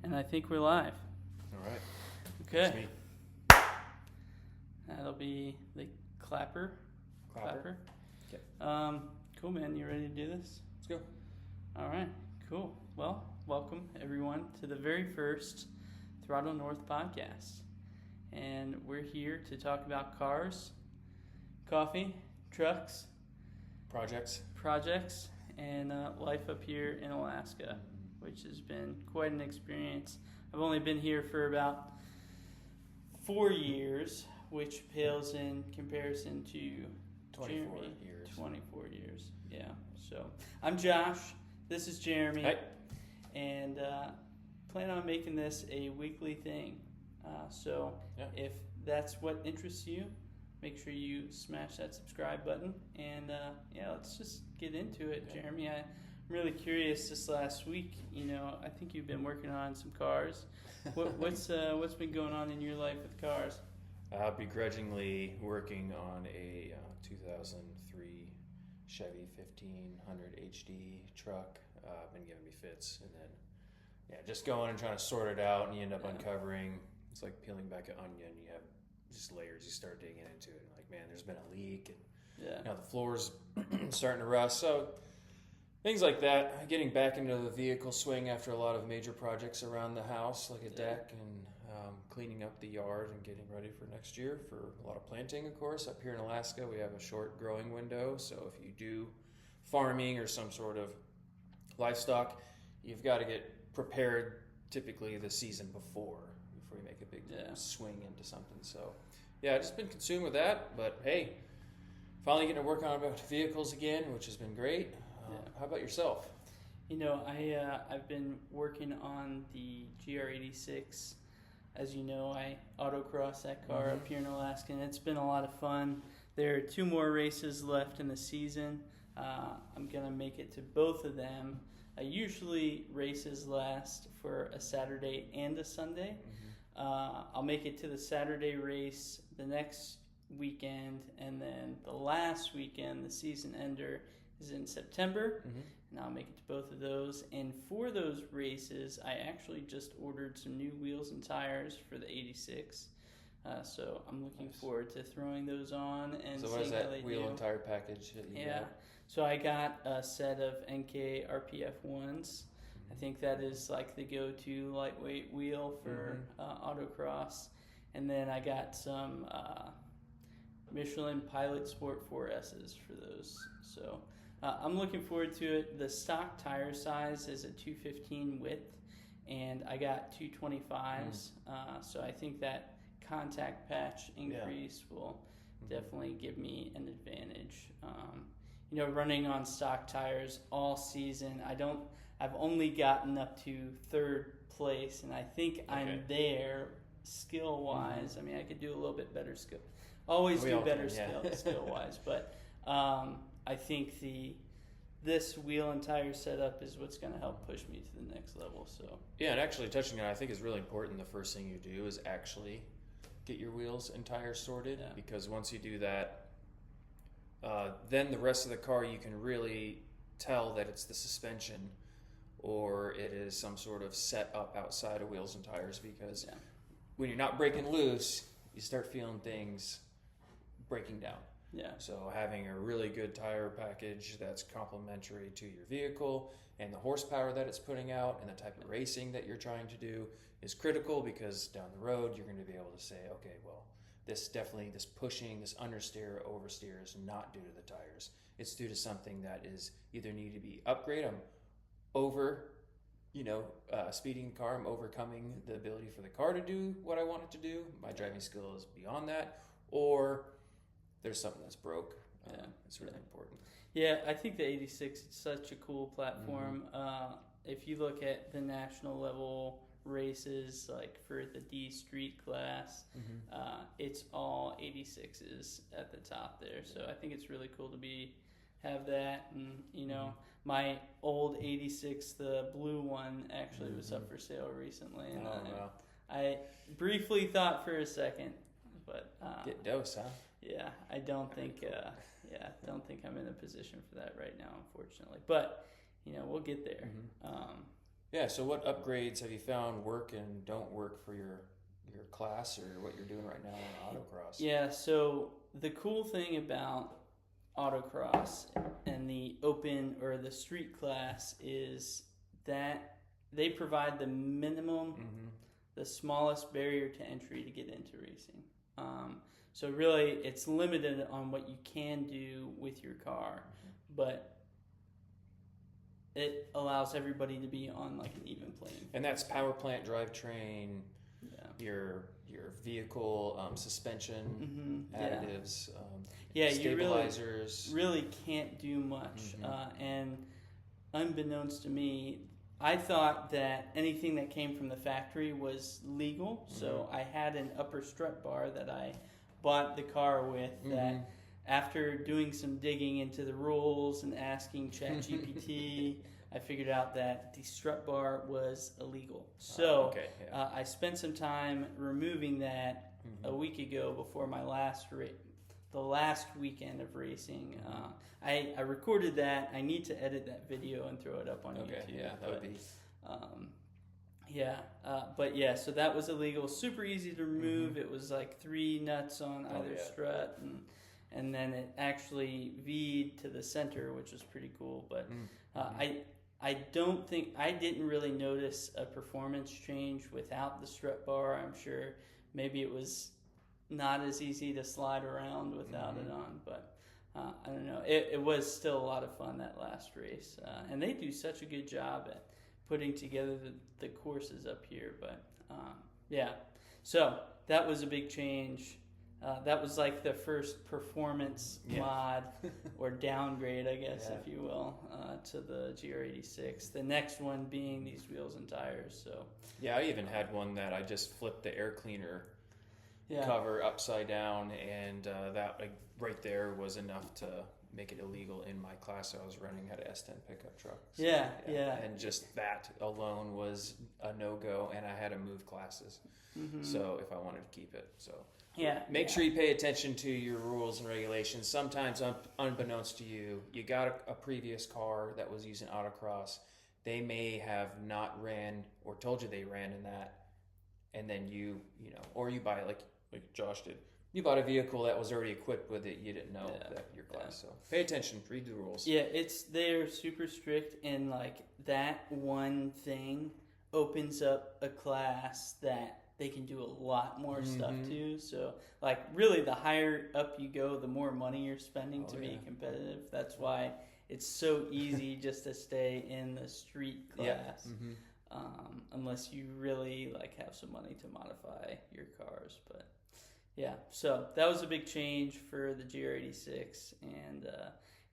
And I think we're live. All right. Okay. That'll be the clapper. Clapper. Okay. Cool, man. You ready to do this? Let's go. All right. Cool. Well, welcome everyone to the very first Throttle North podcast. And we're here to talk about cars, coffee, trucks, projects, and life up here in Alaska, which has been quite an experience. I've only been here for about 4 years, which pales in comparison to 24 Jeremy. years. 24 years, yeah. So I'm Josh. This is Jeremy. Hey. And plan on making this a weekly thing. If that's what interests you, make sure you smash that subscribe button. And let's just get into it, Yeah. Jeremy. I'm really curious. This last week, I think you've been working on some cars. What's been going on in your life with cars? Begrudgingly working on a 2003 Chevy 1500 HD truck. Been giving me fits, and then just going and trying to sort it out, and you end up uncovering. It's like peeling back an onion. You have just layers. You start digging into it, and like, man, there's been a leak, and now the floor's starting to rust. So things like that. Getting back into the vehicle swing after a lot of major projects around the house, like a deck, and cleaning up the yard and getting ready for next year for a lot of planting, of course. Up here in Alaska, we have a short growing window. So if you do farming or some sort of livestock, you've got to get prepared typically the season before you make a big swing into something. So I've just been consumed with that, but hey, finally getting to work on vehicles again, which has been great. How about yourself? I've been working on the GR86. As you know, I autocross that car up here in Alaska, and it's been a lot of fun. There are 2 more races left in the season. I'm going to make it to both of them. Usually races last for a Saturday and a Sunday. I'll make it to the Saturday race the next weekend, and then the last weekend, the season ender, is in September, and I'll make it to both of those. And for those races, I actually just ordered some new wheels and tires for the 86. So I'm looking forward to throwing those on and so seeing what is that how they wheel do. and tire package that you got? So I got a set of NK RPF ones. I think that is like the go-to lightweight wheel for autocross. And then I got some Michelin Pilot Sport 4S's for those. So I'm looking forward to it. The stock tire size is a 215 width, and I got 225s. So I think that contact patch increase will definitely give me an advantage. Running on stock tires all season, I've only gotten up to 3rd place, and I think I'm there skill-wise. I mean, I could do a little bit better skill. Always do better skill-wise, but I think this wheel and tire setup is what's going to help push me to the next level. So and actually touching on it, I think is really important. The first thing you do is actually get your wheels and tires sorted, because once you do that, then the rest of the car, you can really tell that it's the suspension or it is some sort of set up outside of wheels and tires, because when you're not breaking loose, you start feeling things breaking down. So having a really good tire package that's complementary to your vehicle and the horsepower that it's putting out and the type of racing that you're trying to do is critical, because down the road you're going to be able to say, okay, well, this pushing, this understeer, oversteer is not due to the tires. It's due to something that is either need to be upgraded. I'm over, speeding the car. I'm overcoming the ability for the car to do what I want it to do. My driving skill is beyond that, or there's something that's broke. It's really important. Yeah, I think the 86 is such a cool platform. If you look at the national level races, like for the D Street class, it's all 86s at the top there. So I think it's really cool to have that. And my old 86, the blue one, actually was up for sale recently, and I briefly thought for a second, but get dose, huh? Yeah, I don't think I'm in a position for that right now, unfortunately. But we'll get there. Yeah. So what upgrades have you found work and don't work for your class or what you're doing right now in autocross? Yeah. So the cool thing about autocross and the open or the street class is that they provide the minimum, the smallest barrier to entry to get into racing. So really, it's limited on what you can do with your car, but it allows everybody to be on like an even plane. And that's power plant, drivetrain, your vehicle, suspension, additives, stabilizers. You really can't do much. And unbeknownst to me, I thought that anything that came from the factory was legal. So I had an upper strut bar that I bought the car with that after doing some digging into the rules and asking ChatGPT, I figured out that the strut bar was illegal. So I spent some time removing that a week ago before my the last weekend of racing. I recorded that. I need to edit that video and throw it up on YouTube. Yeah, that would be. So that was illegal. Super easy to remove. It was like 3 nuts on either strut, and then it actually V'd to the center, which was pretty cool. But I didn't really notice a performance change without the strut bar. I'm sure maybe it was not as easy to slide around without it on, but I don't know. It was still a lot of fun that last race, and they do such a good job at putting together the courses up here. But so that was a big change. That was like the first performance mod or downgrade, I guess, if you will, to the GR86. The next one being these wheels and tires. So I even had one that I just flipped the air cleaner cover upside down, and that right there was enough to make it illegal in my class I was running. Had an S10 pickup truck. So, and just that alone was a no-go, and I had to move classes. So if I wanted to keep it, make sure you pay attention to your rules and regulations. Sometimes unbeknownst to you, you got a previous car that was using autocross. They may have not ran or told you they ran in that, and then you or you buy like Josh did. You bought a vehicle that was already equipped with it. You didn't know that your class. So pay attention. Read the rules. Yeah, they're super strict, and like that one thing opens up a class that they can do a lot more stuff to. So like really the higher up you go, the more money you're spending to be competitive. That's why it's so easy just to stay in the street class. Unless you really like have some money to modify your cars. But so that was a big change for the GR86, and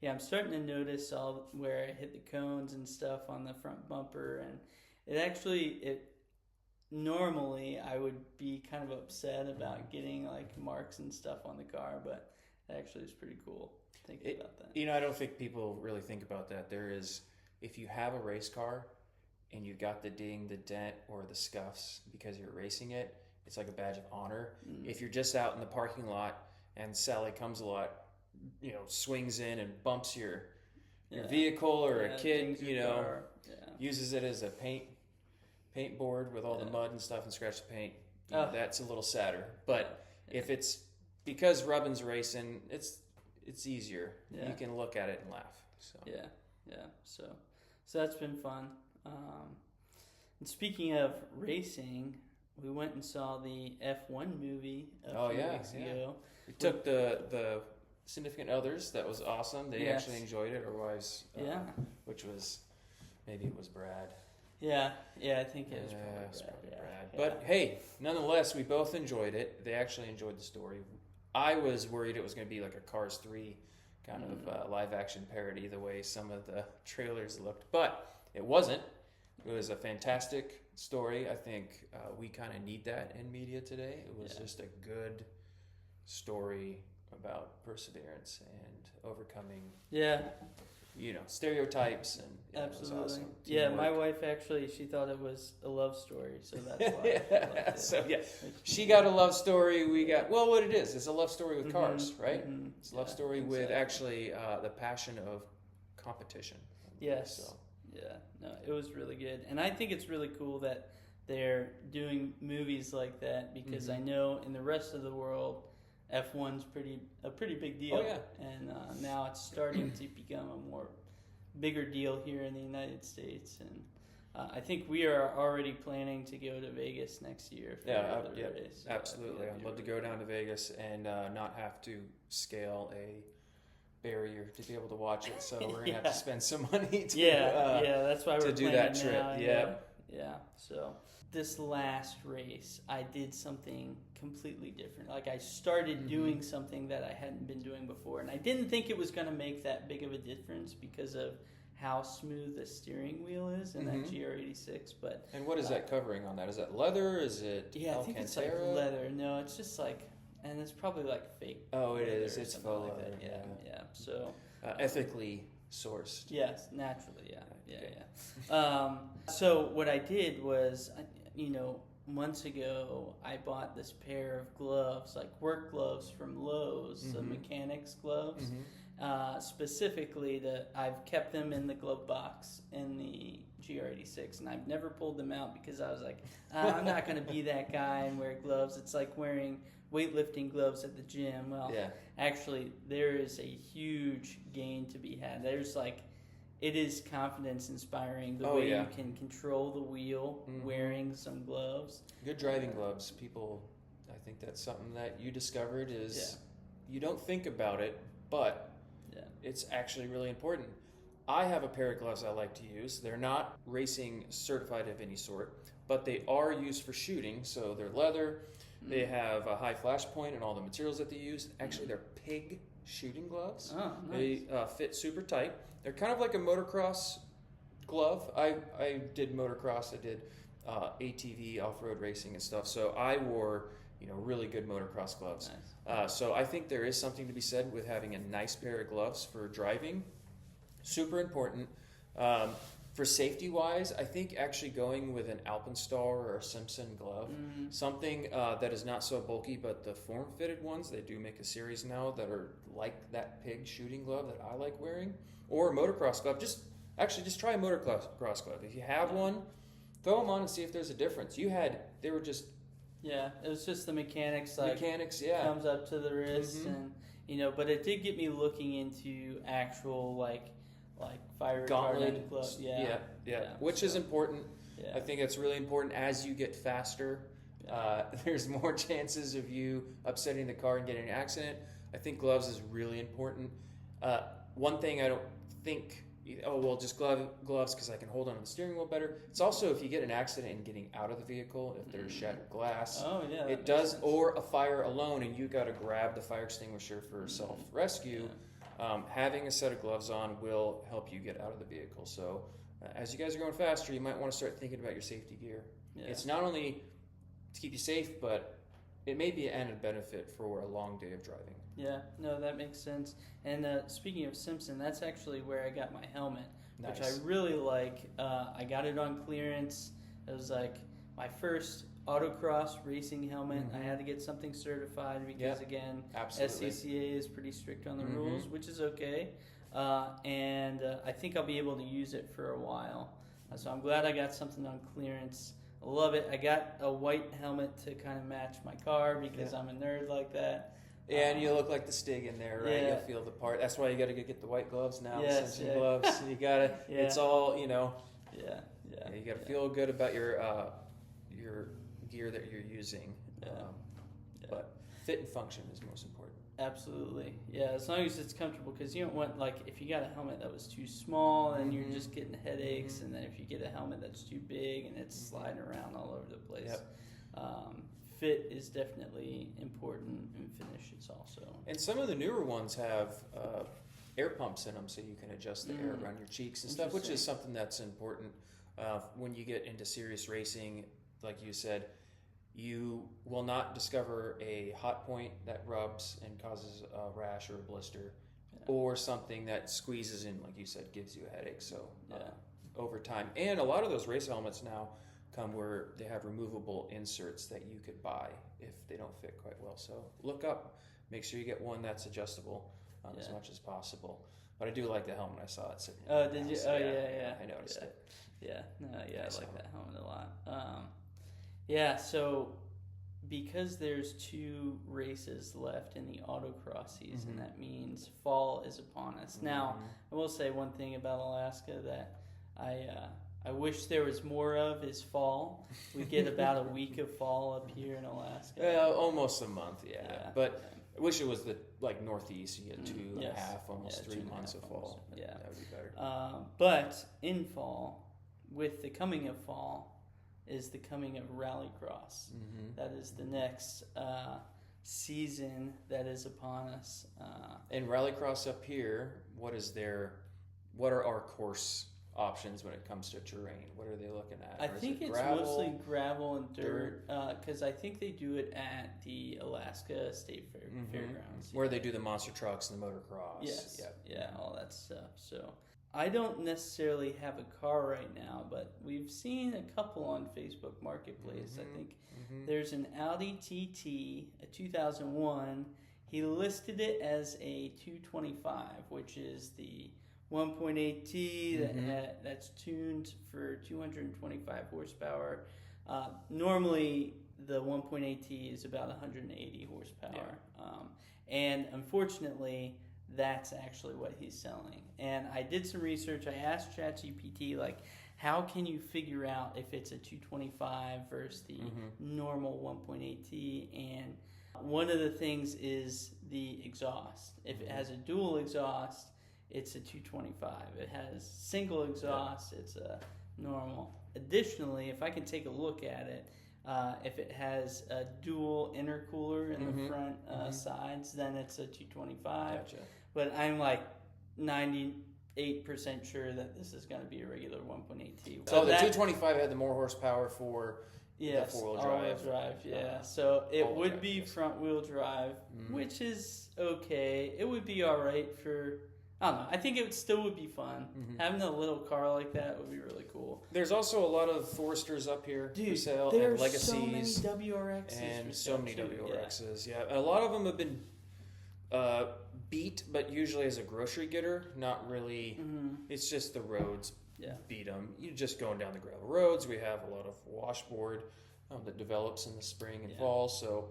I'm starting to notice all where I hit the cones and stuff on the front bumper, and it normally I would be kind of upset about getting like marks and stuff on the car, but it actually is pretty cool thinking about that. I don't think people really think about that. There is, if you have a race car and you got the ding, the dent, or the scuffs because you're racing it, it's like a badge of honor. If you're just out in the parking lot and Sally comes a lot, swings in and bumps your vehicle, or a kid, uses it as a paint board with all the mud and stuff and scratch the paint, that's a little sadder. But if it's because Rubbin's racing, it's easier. You can look at it and laugh. So So that's been fun. And speaking of racing, we went and saw the F1 movie a few weeks ago. We took the significant others. That was awesome. They actually enjoyed it, or wives. Which was, maybe it was Brad. Yeah, I think it was probably Brad. But hey, nonetheless, we both enjoyed it. They actually enjoyed the story. I was worried it was going to be like a Cars 3 kind of live action parody, the way some of the trailers looked. But it wasn't. It was a fantastic story. I think we kind of need that in media today. It was just a good story about perseverance and overcoming stereotypes, and absolutely. It was awesome. Teamwork. My wife actually, she thought it was a love story, so that's why I liked it. So she got a love story. We got, what it is, it's a love story with cars, right? It's a love story with actually the passion of competition. Yes. Yeah, no, it was really good, and I think it's really cool that they're doing movies like that because I know in the rest of the world, F1's a pretty big deal. Oh, yeah. And now it's starting to become a more bigger deal here in the United States, and I think we are already planning to go to Vegas next year for the race. So absolutely. I'd love to go down to Vegas and not have to scale a barrier to be able to watch it. So we're gonna have to spend some money to that's why we're to do that trip. now, yeah. So this last race, I did something completely different. Like I started doing something that I hadn't been doing before, and I didn't think it was going to make that big of a difference because of how smooth the steering wheel is in that GR86. But and what is that covering on that? Is that leather? Is it I think it's like leather. No, it's just like, and it's probably like fake. Oh, it is. It's faux like leather. That. Yeah. So ethically sourced. Yes, naturally. Yeah. So what I did was, months ago, I bought this pair of gloves, like work gloves from Lowe's, the mechanics gloves. Specifically, I've kept them in the glove box in the GR86, and I've never pulled them out because I was like, I'm not going to be that guy and wear gloves. It's like wearing weightlifting gloves at the gym. Well, actually, there is a huge gain to be had. It is confidence inspiring the way you can control the wheel wearing some gloves. Good driving gloves. People, I think that's something that you discovered is you don't think about it, but it's actually really important. I have a pair of gloves I like to use. They're not racing certified of any sort, but they are used for shooting. So they're leather. They have a high flash point and all the materials that they use. Actually, they're pig shooting gloves. Oh, nice. They fit super tight. They're kind of like a motocross glove. I did motocross. I did ATV off-road racing and stuff. So I wore really good motocross gloves. Nice. So I think there is something to be said with having a nice pair of gloves for driving. Super important. For safety-wise, I think actually going with an Alpenstar or a Simpson glove, something that is not so bulky, but the form-fitted ones, they do make a series now that are like that pig shooting glove that I like wearing, or a motocross glove. Just try a motocross glove. If you have one, throw them on and see if there's a difference. They were just... Yeah, it was just the mechanics, comes up to the wrist, and but it did get me looking into actual like fire retardant gloves. Yeah. Which is important. Yeah. I think it's really important as you get faster. There's more chances of you upsetting the car and getting an accident. I think gloves is really important. One thing I don't think, just gloves because I can hold on to the steering wheel better. It's also if you get an accident and getting out of the vehicle, if there's shattered glass, it does, or a fire alone and you got to grab the fire extinguisher for self-rescue. Having a set of gloves on will help you get out of the vehicle. So as you guys are going faster, you might want to start thinking about your safety gear. Yeah. It's not only to keep you safe, but it may be an added benefit for a long day of driving. Yeah, no, that makes sense. And speaking of Simpson, that's actually where I got my helmet, which I really like. I got it on clearance. It was like my first Autocross racing helmet. I had to get something certified because, again, SCCA is pretty strict on the rules, which is okay. And I think I'll be able to use it for a while. So I'm glad I got something on clearance. I love it. I got a white helmet to kind of match my car because I'm a nerd like that. Yeah, and you look like the Stig in there, right? You'll feel the part. That's why you got to get the white gloves now, the Simpson gloves. You got to, it's all, you got to feel good about your gear that you're using. But fit and function is most important. Absolutely. Yeah, as long as it's comfortable, because you don't want, if you got a helmet that was too small, then you're just getting headaches, and then if you get a helmet that's too big and it's sliding around all over the place. Fit is definitely important, and finish is also. And some of the newer ones have air pumps in them, so you can adjust the air around your cheeks and stuff, which is something that's important when you get into serious racing. Like you said, you will not discover a hot point that rubs and causes a rash or a blister, or something that squeezes in, like you said, gives you a headache. So over time, and a lot of those race helmets now come where they have removable inserts that you could buy if they don't fit quite well. So look up, make sure you get one that's adjustable as much as possible. But I do like the helmet. I saw it sitting. Oh, did you? Oh, yeah. I noticed it. Yeah, no, yeah, Nice I like helmet. that helmet a lot. Yeah, so because there's 2 races left in the autocross season, that means fall is upon us. Now, I will say one thing about Alaska that I wish there was more of is fall. We get about a week of fall up here in Alaska. Almost a month, but I wish it was the Northeast. You get 2.5, almost 3 months of fall. Yeah, that would be better. But in fall, with the coming of fall, is the coming of Rallycross. That is the next season that is upon us. And Rallycross up here, what are our course options when it comes to terrain? What are they looking at? I think it's gravel, mostly gravel and dirt, because I think they do it at the Alaska State Fairgrounds. Where they do the monster trucks and the motocross. Yes, yeah, all that stuff. So I don't necessarily have a car right now, but we've seen a couple on Facebook Marketplace. I think there's an Audi TT, a 2001. He listed it as a 225, which is the 1.8T that's tuned for 225 horsepower. Normally, the 1.8T is about 180 horsepower. And unfortunately, that's actually what he's selling. And I did some research. I asked ChatGPT, how can you figure out if it's a 225 versus the normal 1.8T? And one of the things is the exhaust. If it has a dual exhaust, it's a 225. It has single exhaust, it's a normal. Additionally, if I can take a look at it, if it has a dual intercooler in the front sides, then it's a 225. Gotcha. But I'm 98% sure that this is going to be a regular 1.8T. So the 225 had the more horsepower for the four-wheel drive. All-wheel drive, yeah. So it would be front-wheel drive, which is okay. It would be all right for... I don't know. I think it still would be fun. Having a little car like that would be really cool. There's also a lot of Foresters up here for sale, and Legacies, so many WRXs, and so many WRXs. Yeah, and a lot of them have been beat, but usually as a grocery getter. Not really. It's just the roads beat them. You're just going down the gravel roads. We have a lot of washboard that develops in the spring and fall. So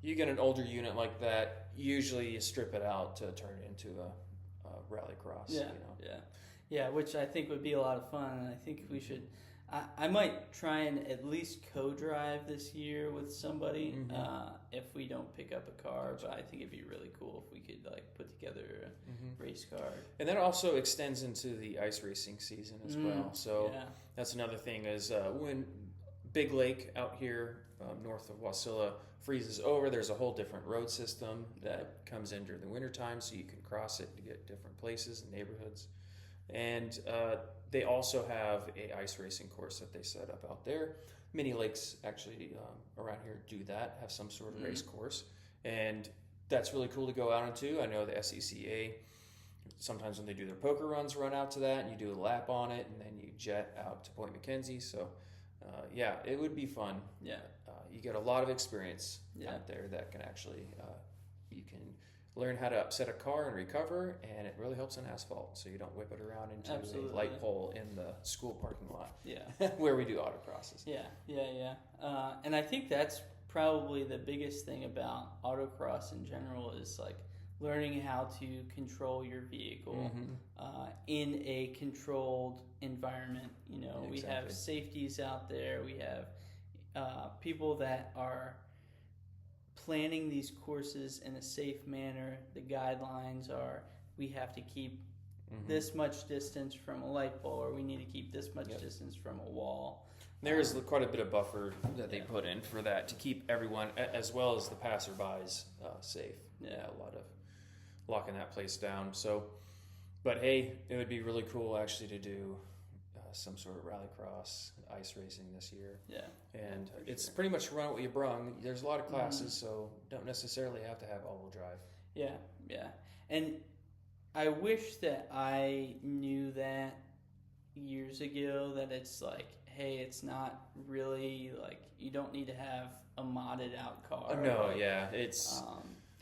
you get an older unit like that. Usually you strip it out to turn it into a Rallycross. Yeah, which I think would be a lot of fun, and I think we should. I might try and at least co-drive this year with somebody if we don't pick up a car. But I think it'd be really cool if we could put together a race car. And that also extends into the ice racing season as well. So that's another thing is when Big Lake out here north of Wasilla freezes over, there's a whole different road system that comes in during the wintertime, so you can cross it to get different places and neighborhoods. And they also have a ice racing course that they set up out there. Many lakes actually around here do that, have some sort of race course, and that's really cool to go out into. I know the SECA, sometimes when they do their poker runs, run out to that, and you do a lap on it, and then you jet out to Point McKenzie. So it would be fun. You get a lot of experience out there that can actually, you can learn how to upset a car and recover, and it really helps on asphalt, so you don't whip it around into a light pole in the school parking lot where we do autocrosses. And I think that's probably the biggest thing about autocross in general is learning how to control your vehicle in a controlled environment. We have safeties out there. We have people that are planning these courses in a safe manner. The guidelines are we have to keep this much distance from a light pole, or we need to keep this much distance from a wall. There is quite a bit of buffer that they put in for that to keep everyone, as well as the passerbys, safe. A lot of locking that place down. So, but hey, it would be really cool actually to do some sort of rallycross ice racing this year. And it's pretty much run what you brung. There's a lot of classes, so don't necessarily have to have all-wheel drive. And I wish that I knew that years ago, that it's hey, it's not really you don't need to have a modded out car. No, it's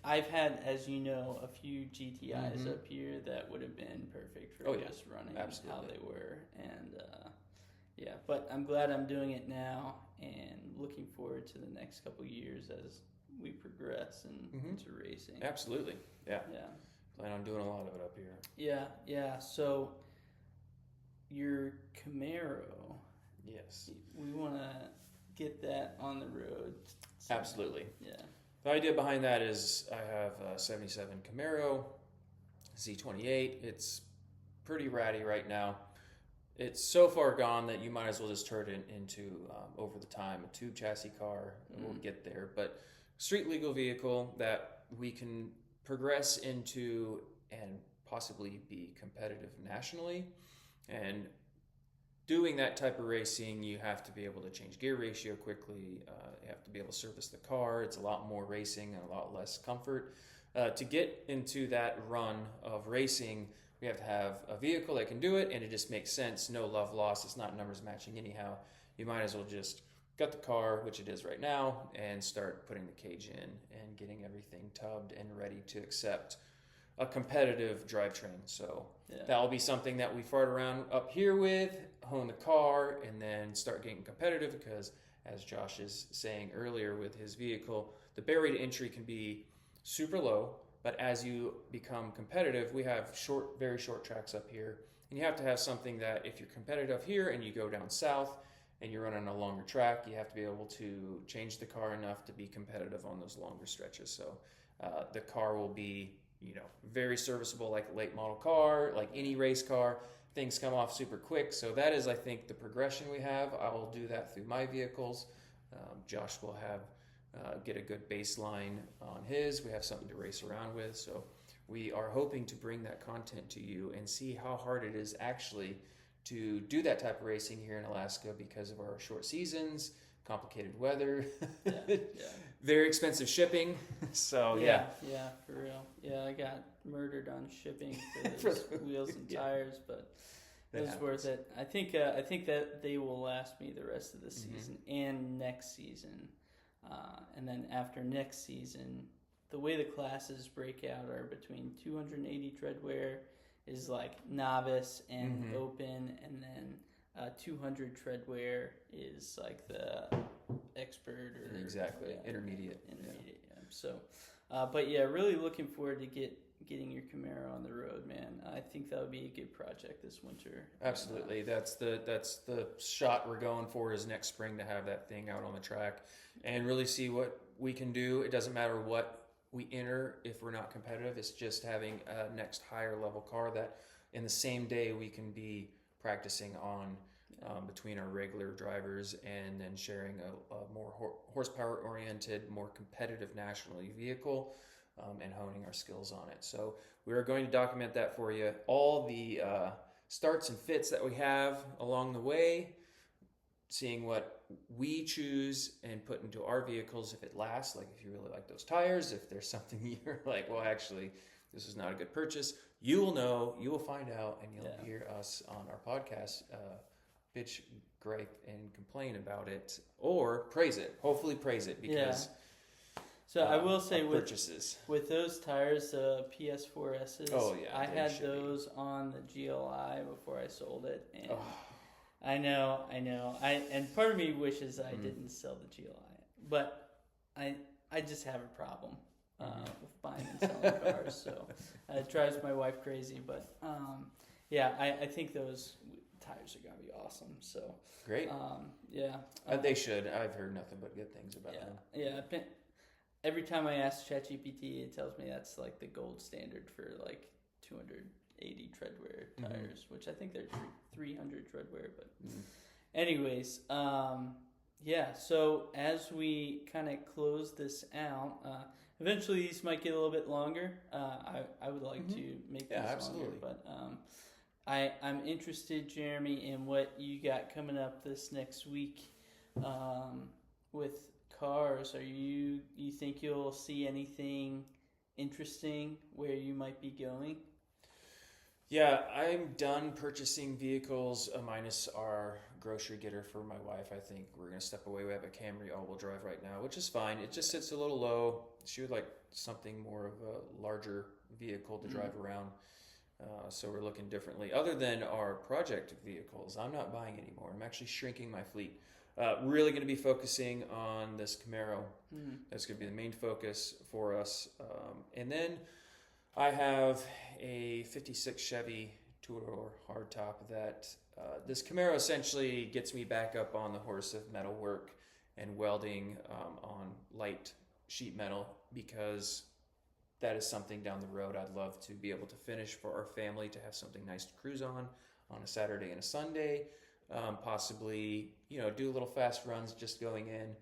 I've had, as you know, a few GTIs up here that would have been perfect for just running how they were. And but I'm glad I'm doing it now and looking forward to the next couple years as we progress into racing. Absolutely. Yeah. Yeah. Plan on doing a lot of it up here. Yeah. So your Camaro. Yes. We want to get that on the road. So, absolutely. Yeah. The idea behind that is I have a 77 Camaro Z28. It's pretty ratty right now. It's so far gone that you might as well just turn it into, over the time, a tube chassis car. We'll get there. But street legal vehicle that we can progress into and possibly be competitive nationally. And doing that type of racing, you have to be able to change gear ratio quickly. You have to be able to service the car. It's a lot more racing and a lot less comfort. To get into that run of racing, we have to have a vehicle that can do it, and it just makes sense. No love lost. It's not numbers matching anyhow. You might as well just gut the car, which it is right now, and start putting the cage in and getting everything tubbed and ready to accept a competitive drivetrain. So that'll be something that we fart around up here with, hone the car, and then start getting competitive because, as Josh is saying earlier with his vehicle, the barrier to entry can be super low, but as you become competitive, we have very short tracks up here, and you have to have something that if you're competitive here and you go down south and you're running a longer track, you have to be able to change the car enough to be competitive on those longer stretches. So the car will be very serviceable, like a late model car, like any race car. Things come off super quick. So that is, I think, the progression we have. I will do that through my vehicles. Josh will get a good baseline on his. We have something to race around with. So we are hoping to bring that content to you and see how hard it is actually to do that type of racing here in Alaska because of our short seasons, complicated weather, very expensive shipping. So yeah, for real. Yeah, I got murdered on shipping for those wheels and tires, but it was worth it. I think that they will last me the rest of the season and next season, and then after next season, the way the classes break out are between 280 treadwear is like novice and open, and then 200 treadwear is like the expert or intermediate. So but really looking forward to getting your Camaro on the road, man. I think that would be a good project this winter. Absolutely. That's the shot we're going for, is next spring to have that thing out on the track and really see what we can do. It doesn't matter what we enter if we're not competitive. It's just having a next higher level car that in the same day we can be practicing on between our regular drivers, and then sharing a more horsepower oriented, more competitive nationally vehicle, and honing our skills on it. So we are going to document that for you. All the starts and fits that we have along the way, seeing what we choose and put into our vehicles if it lasts, like if you really like those tires, if there's something you're like, well, actually, this is not a good purchase, you will know, you will find out, and you'll hear us on our podcast bitch, gripe, and complain about it, or praise it. Hopefully praise it, because so I will say with those tires, PS4S's, I had those on the GLI before I sold it, and I know. And part of me wishes I didn't sell the GLI, but I just have a problem with buying and selling cars, so it drives my wife crazy. But I think those tires are gonna be awesome. So great. They should. I've heard nothing but good things about them. Yeah. Every time I ask ChatGPT, it tells me that's like the gold standard for like 280 treadwear tires, which I think they're 300 treadwear. But anyways, so as we kind of close this out, eventually these might get a little bit longer. I would like to make these longer, but I'm interested, Jeremy, in what you got coming up this next week with cars. You think you'll see anything interesting where you might be going? Yeah, I'm done purchasing vehicles minus our grocery getter for my wife. I think we're going to step away. We have a Camry all-wheel drive right now, which is fine. It just sits a little low. She would like something more of a larger vehicle to drive around. So we're looking differently. Other than our project vehicles, I'm not buying anymore. I'm actually shrinking my fleet. Really going to be focusing on this Camaro. That's going to be the main focus for us. And then I have a 56 Chevy two-door hardtop that this Camaro essentially gets me back up on the horse of metal work and welding on light sheet metal, because that is something down the road I'd love to be able to finish for our family, to have something nice to cruise on a Saturday and a Sunday. Possibly, do a little fast runs just going in,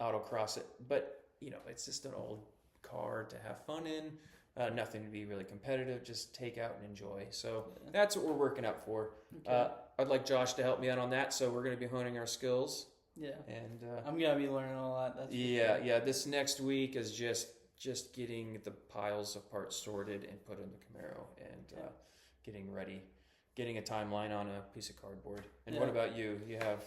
autocross it. But, it's just an old car to have fun in. Nothing to be really competitive, just take out and enjoy. So that's what we're working up for. Okay. I'd like Josh to help me out on that, so we're going to be honing our skills. Yeah. And I'm going to be learning a lot. That's yeah. This next week is just getting the piles of parts sorted and put in the Camaro, and getting ready, getting a timeline on a piece of cardboard. And what about you? You have...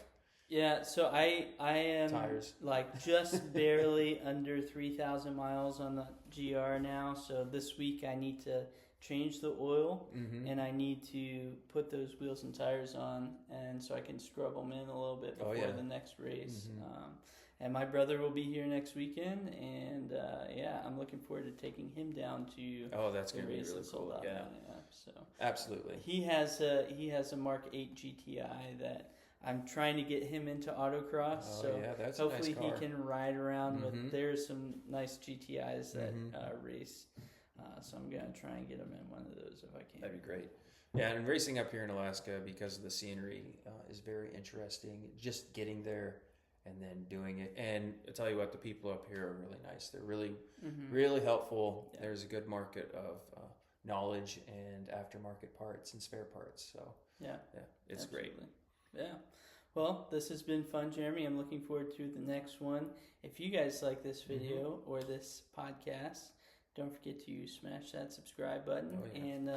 Yeah, so I am tires. Like just barely under 3,000 miles on the GR now. So this week I need to change the oil, and I need to put those wheels and tires on, and so I can scrub them in a little bit before the next race. And my brother will be here next weekend, and I'm looking forward to taking him down to that's going to be really cool. Yeah, so absolutely. He has a Mark 8 GTI that I'm trying to get him into autocross, that's hopefully a nice car. He can ride around with. There's some nice GTIs that race, so I'm gonna try and get him in one of those if I can. That'd be great. Yeah, and racing up here in Alaska, because of the scenery, is very interesting. Just getting there and then doing it, and I tell you what, the people up here are really nice. They're really, really helpful. Yeah. There's a good market of knowledge and aftermarket parts and spare parts. So it's absolutely great. Yeah. Well, this has been fun, Jeremy. I'm looking forward to the next one. If you guys like this video or this podcast, don't forget to smash that subscribe button and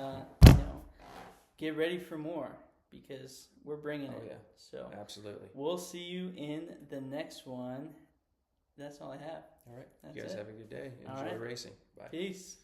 get ready for more, because we're bringing it. Yeah. So absolutely. We'll see you in the next one. That's all I have. All right. You guys have a good day. Enjoy racing. Bye. Peace.